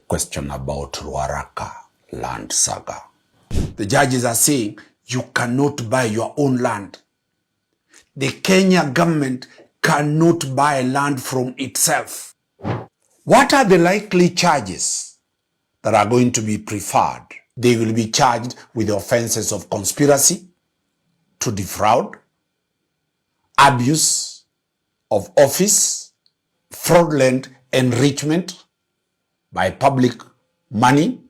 question about Ruaraka land saga. The judges are saying you cannot buy your own land. The Kenya government cannot buy land from itself. What are the likely charges that are going to be preferred? They will be charged with the offenses of conspiracy to defraud, abuse of office, fraudulent enrichment by public money,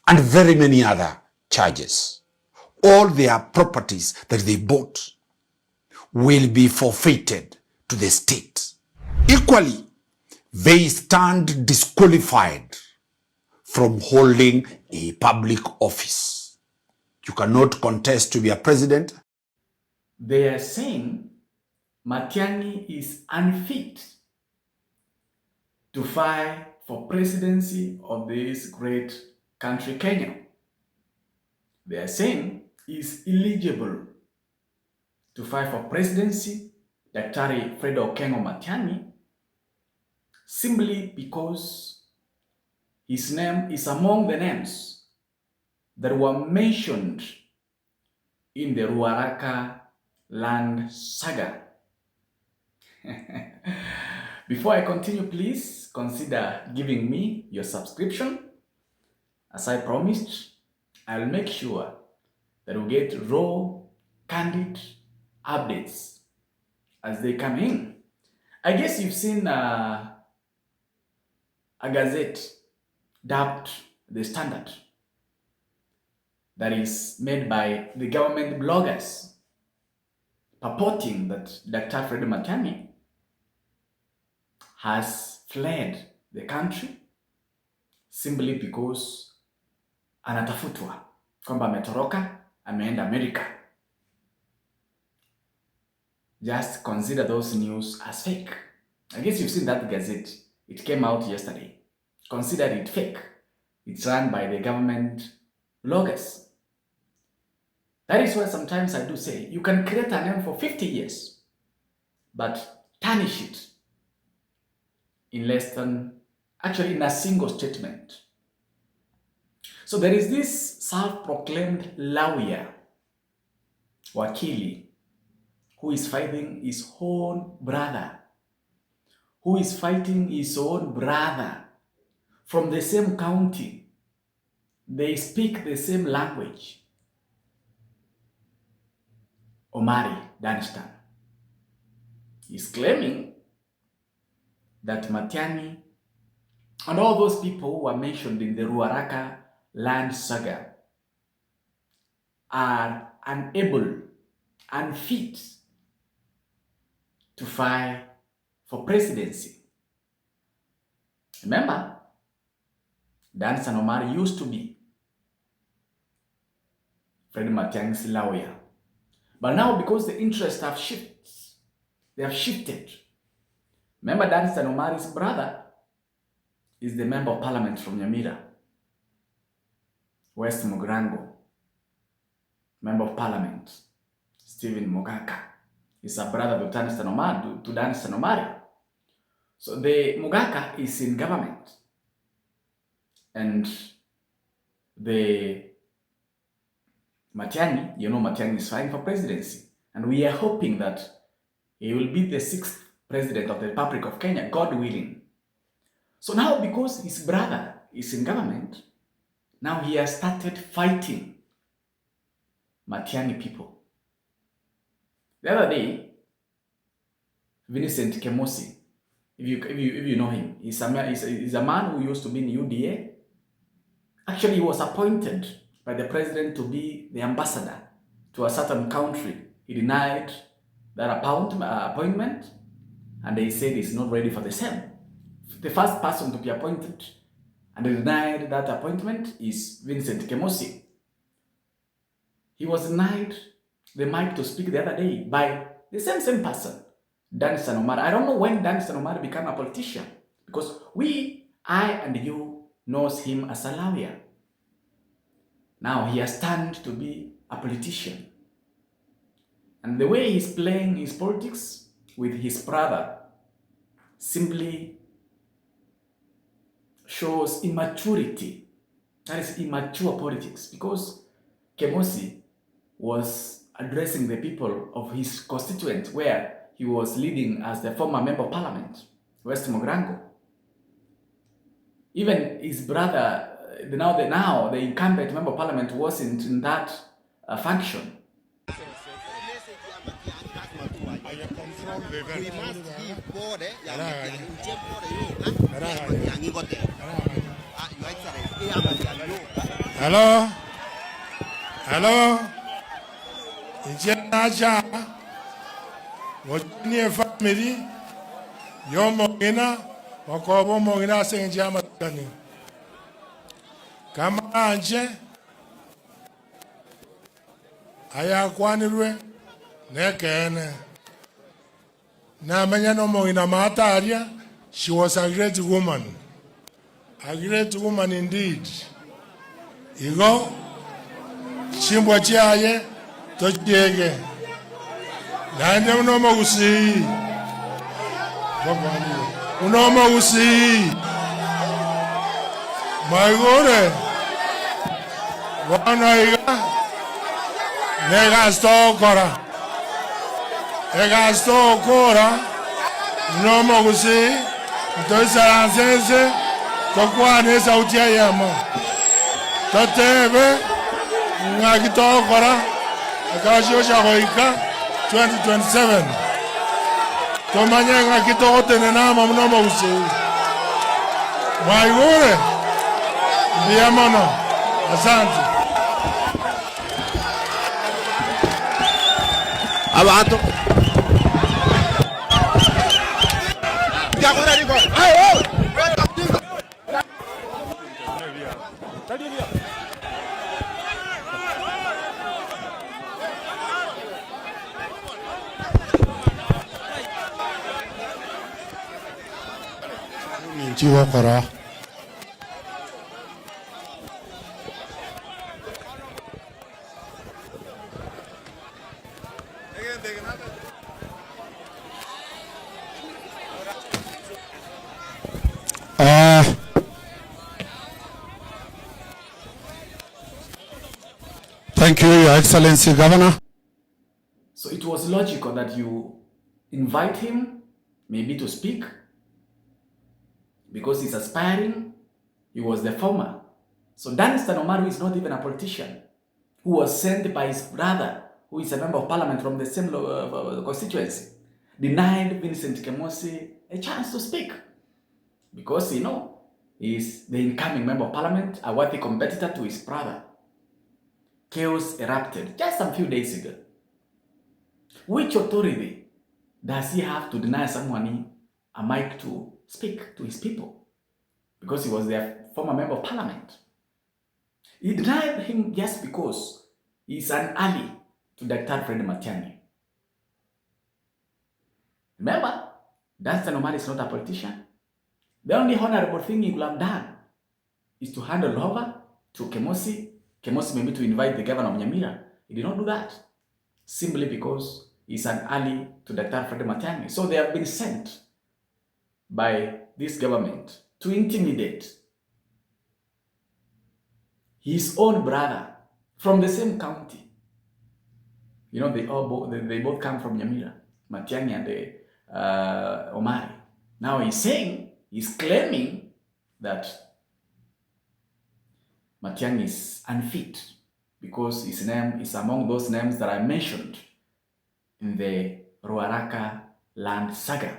and very many other charges. All their properties that they bought will be forfeited to the state. Equally, they stand disqualified from holding a public office. You cannot contest to be a president. They are saying Matiang'i is unfit to fight for presidency of this great country, Kenya. They are saying he's eligible to fight for presidency, Daktari Fred Okengo Matiang'i, simply because his name is among the names that were mentioned in the Ruaraka land saga. Before I continue, please consider giving me your subscription. As I promised, I'll make sure that we get raw, candid updates as they come in. I guess you've seen a gazette dubbed The Standard that is made by the government bloggers purporting that Dr. Fred Matiang'i has fled the country simply because anatafutwa, kwamba ametoroka, ameenda America. Just consider those news as fake. I guess you've seen that gazette. It came out yesterday. Consider it fake. It's run by the government bloggers. That is why sometimes I do say, you can create a name for 50 years, but tarnish it in less than, actually in a single statement. So there is this self-proclaimed lawyer, wakili, who is fighting his own brother, from the same county. They speak the same language. Omari Danistan is claiming that Matiang'i and all those people who are mentioned in the Ruaraka land saga are unable, unfit to fight for presidency. Remember, Danistan Omari used to be Fred Matiang'i's lawyer. But now, because the interests have shifted, they have shifted. Remember, Danistan Omari's brother is the member of parliament from Nyamira, West Mugrango. Member of parliament, Stephen Mugaka, is a brother of Danistan Omari, to Danistan Omari. So the Mugaka is in government, and the Matiang'i, Matiang'i is fighting for presidency, and we are hoping that he will be the 6th president of the Republic of Kenya, God willing. So now, because his brother is in government, now he has started fighting Matiang'i people. The other day, Vincent Kemosi, if you know him, he's a man who used to be in UDA. Actually, he was appointed by the president to be the ambassador to a certain country. He denied that appointment, and they said he's not ready for the same. The first person to be appointed and denied that appointment is Vincent Kemosi. He was denied the mic to speak the other day by the same person, Danistan Omari. I don't know when Danistan Omari became a politician, because I and you knows him as a lawyer. Now he has turned to be a politician. And the way he's playing his politics with his brother simply shows immaturity. That is immature politics, because Kemosi was addressing the people of his constituent where he was leading as the former member of parliament, West Mogrango. Even his brother, now the incumbent member of parliament, wasn't in that function. Hello? Hello? Injenaja? Wajini family? Yomongina? Wakobo mongina senjama tani. Kama anje? Aya kwanirwe? Nekene. Na manyano mongina mataria? She was a great woman. A great woman indeed. Igo, chimbo chaye, tochege. Nande unoma usi. Unoma usi. Maigore. Wana iga. Nega sto kora. Ega sto kora. Unoma usi. Toisa ansense. Tokwane sauti ya yamo. Tatebe ngakitokora akashosha hoika 2027 tomanya ngakitote nenama mnoma usi maigure ndiamono asante abantu yakura riko ayo Thank you, Your Excellency, Governor. So it was logical that you invite him maybe to speak, because he's aspiring. He was the former. So Danstan Omaru is not even a politician, who was sent by his brother, who is a member of parliament from the same constituency, denied Vincent Kemosi a chance to speak, because he's the incoming member of parliament, a worthy competitor to his brother. Chaos erupted just a few days ago. Which authority does he have to deny someone a mic to speak to his people? Because he was their former member of parliament. He denied him just because he's an ally to Dr. Fred Matiang'i. Remember, Danstan Omar is not a politician. The only honorable thing he could have done is to hand it over to Kemosi maybe to invite the governor of Nyamira. He did not do that, simply because he's an ally to Dr. Fred Matiang'i. So they have been sent by this government to intimidate his own brother from the same county. They both come from Nyamira, Matiang'i and Omari. Now he's claiming that Matiang'i is unfit because his name is among those names that I mentioned in the Ruaraka land saga.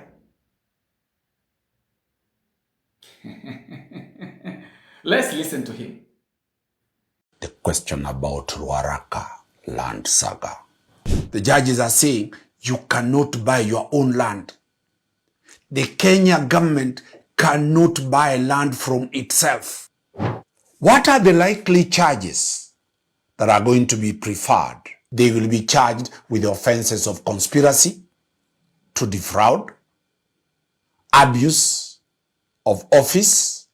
Let's listen to him. The question about Ruaraka land saga. The judges are saying you cannot buy your own land. The Kenya government cannot buy land from itself. What are the likely charges that are going to be preferred? They will be charged with the offenses of conspiracy to defraud, abuse of office,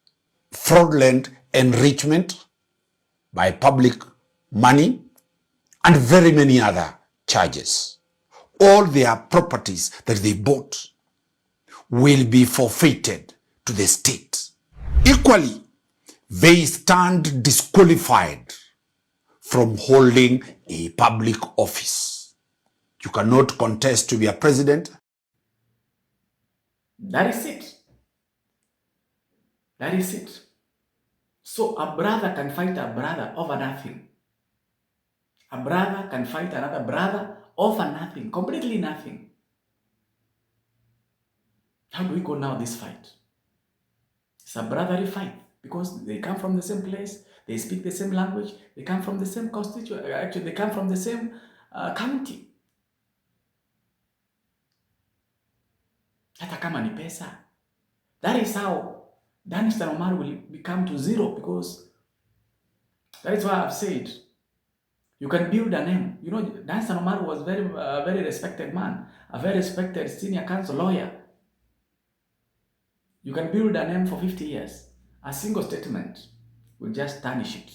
fraudulent enrichment by public money, and very many other charges. All their properties that they bought will be forfeited to the state. equally, they stand disqualified from holding a public office. You cannot contest to be a president. That is it. That is it. So a brother can fight a brother over nothing. A brother can fight another brother over nothing, completely nothing. How do we go now this fight? It's a brotherly fight because they come from the same place, they speak the same language, they come from the same constituency, actually they come from the same county. Hata kama ni pesa. That is how Dan Omar will become to zero, because that is why I've said you can build a name. You know, Dan Omar was a very respected man, a very respected senior counsel lawyer. You can build a name for 50 years. A single statement will just tarnish it.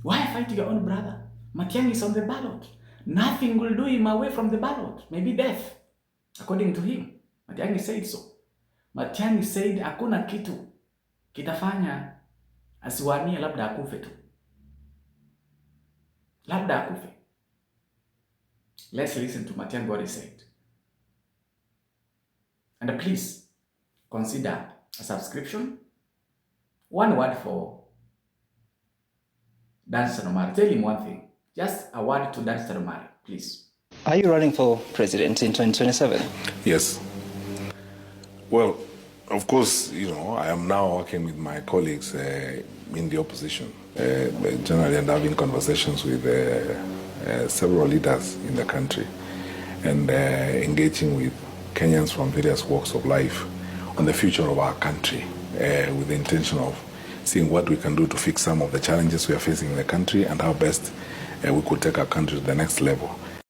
Why fight your own brother? Matiang'i is on the ballot. Nothing will do him away from the ballot. Maybe death, according to him. Matiang'i said so. Matiang'i said hakuna kitu kitafanya asiwanie, labda akufe tu. Labda akufe. Let's listen to Matiang'i what he said. And please consider a subscription. One word for Dan Omar. Tell him one thing. Just a word to Dan Omar, please. Are you running for president in 2027? Yes. Well, of course, you know, I am now working with my colleagues in the opposition, generally, and having conversations with several leaders in the country, and engaging with Kenyans from various walks of life on the future of our country, with the intention of seeing what we can do to fix some of the challenges we are facing in the country and how best we could take our country to the next level.